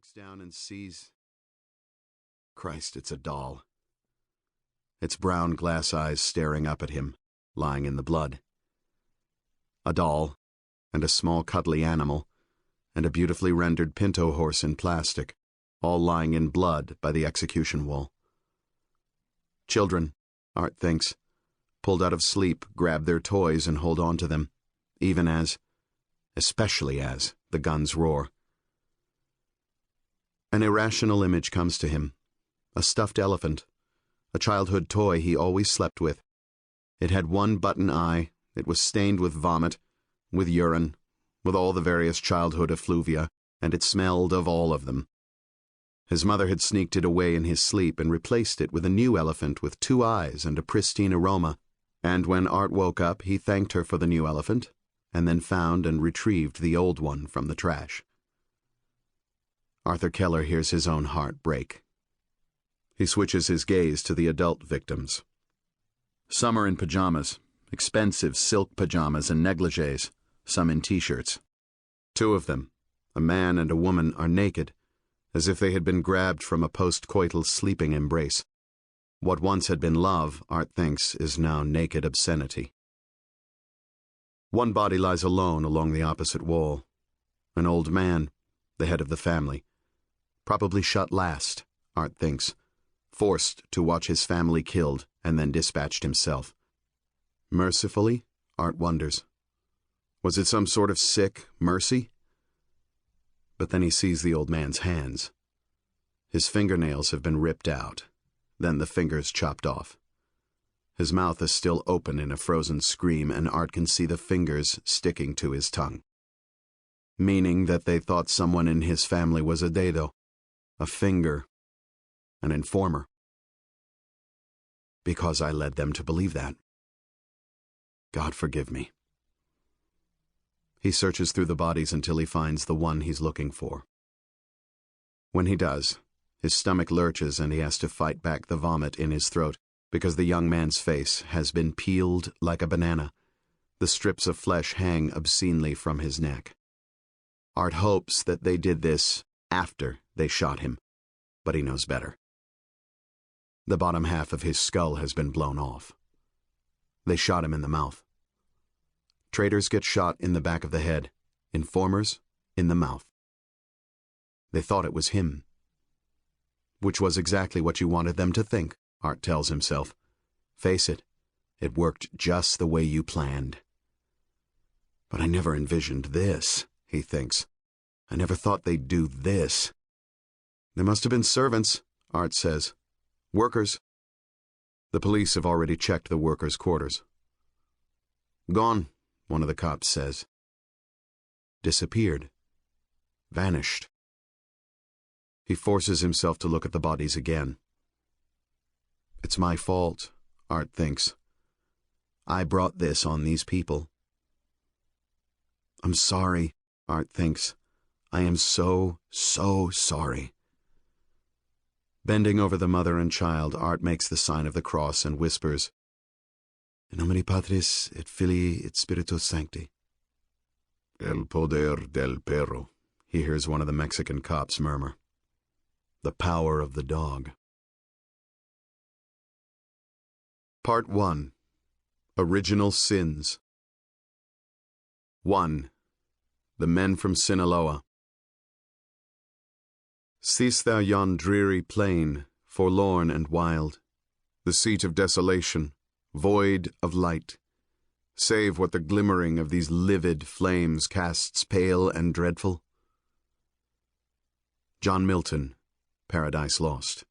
looks down and sees... Christ, it's a doll. Its brown glass eyes staring up at him, lying in the blood. A doll, and a small cuddly animal, and a beautifully rendered pinto horse in plastic, all lying in blood by the execution wall. Children, Art thinks, pulled out of sleep, grab their toys and hold on to them, even as, especially as, the guns roar. An irrational image comes to him. A stuffed elephant, a childhood toy he always slept with. It had one button eye, it was stained with vomit, with urine, with all the various childhood effluvia, and it smelled of all of them. His mother had sneaked it away in his sleep and replaced it with a new elephant with 2 eyes and a pristine aroma, and when Art woke up he thanked her for the new elephant, and then found and retrieved the old one from the trash. Arthur Keller hears his own heart break. He switches his gaze to the adult victims. Some are in pajamas, expensive silk pajamas and negligees, some in t-shirts. 2 of them, a man and a woman, are naked, as if they had been grabbed from a post-coital sleeping embrace. What once had been love, Art thinks, is now naked obscenity. One body lies alone along the opposite wall. An old man, the head of the family. Probably shot last, Art thinks, forced to watch his family killed and then dispatched himself. Mercifully, Art wonders. Was it some sort of sick mercy? But then he sees the old man's hands. His fingernails have been ripped out, then the fingers chopped off. His mouth is still open in a frozen scream, and Art can see the fingers sticking to his tongue. Meaning that they thought someone in his family was a dedo, a finger, an informer. Because I led them to believe that. God forgive me. He searches through the bodies until he finds the one he's looking for. When he does, his stomach lurches and he has to fight back the vomit in his throat because the young man's face has been peeled like a banana. The strips of flesh hang obscenely from his neck. Art hopes that they did this after they shot him, but he knows better. The bottom half of his skull has been blown off. They shot him in the mouth. Traitors get shot in the back of the head, informers in the mouth. They thought it was him. Which was exactly what you wanted them to think, Art tells himself. Face it, it worked just the way you planned. But I never envisioned this, he thinks. I never thought they'd do this. There must have been servants, Art says. Workers. The police have already checked the workers' quarters. Gone, one of the cops says. Disappeared. Vanished. He forces himself to look at the bodies again. It's my fault, Art thinks. I brought this on these people. I'm sorry, Art thinks. I am so sorry. Bending over the mother and child, Art makes the sign of the cross and whispers, In nomine Patris et Filii et Spiritus Sancti. El poder del perro, he hears one of the Mexican cops murmur. The power of the dog. Part 1. Original Sins. 1. The Men from Sinaloa. Seest thou yon dreary plain, forlorn and wild, the seat of desolation, void of light, save what the glimmering of these livid flames casts pale and dreadful? John Milton, Paradise Lost.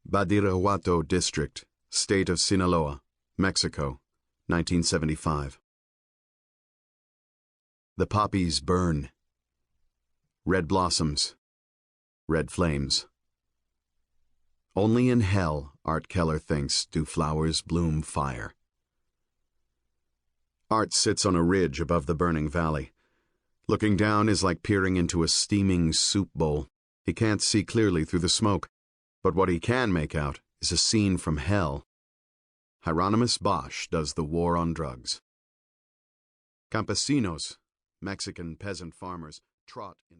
Badiraguato District, State of Sinaloa, Mexico, 1975. The poppies burn. Red blossoms, red flames. Only in hell, Art Keller thinks, do flowers bloom fire. Art sits on a ridge above the burning valley. Looking down is like peering into a steaming soup bowl. He can't see clearly through the smoke, but what he can make out is a scene from hell. Hieronymus Bosch does the war on drugs. Campesinos, Mexican peasant farmers, trot in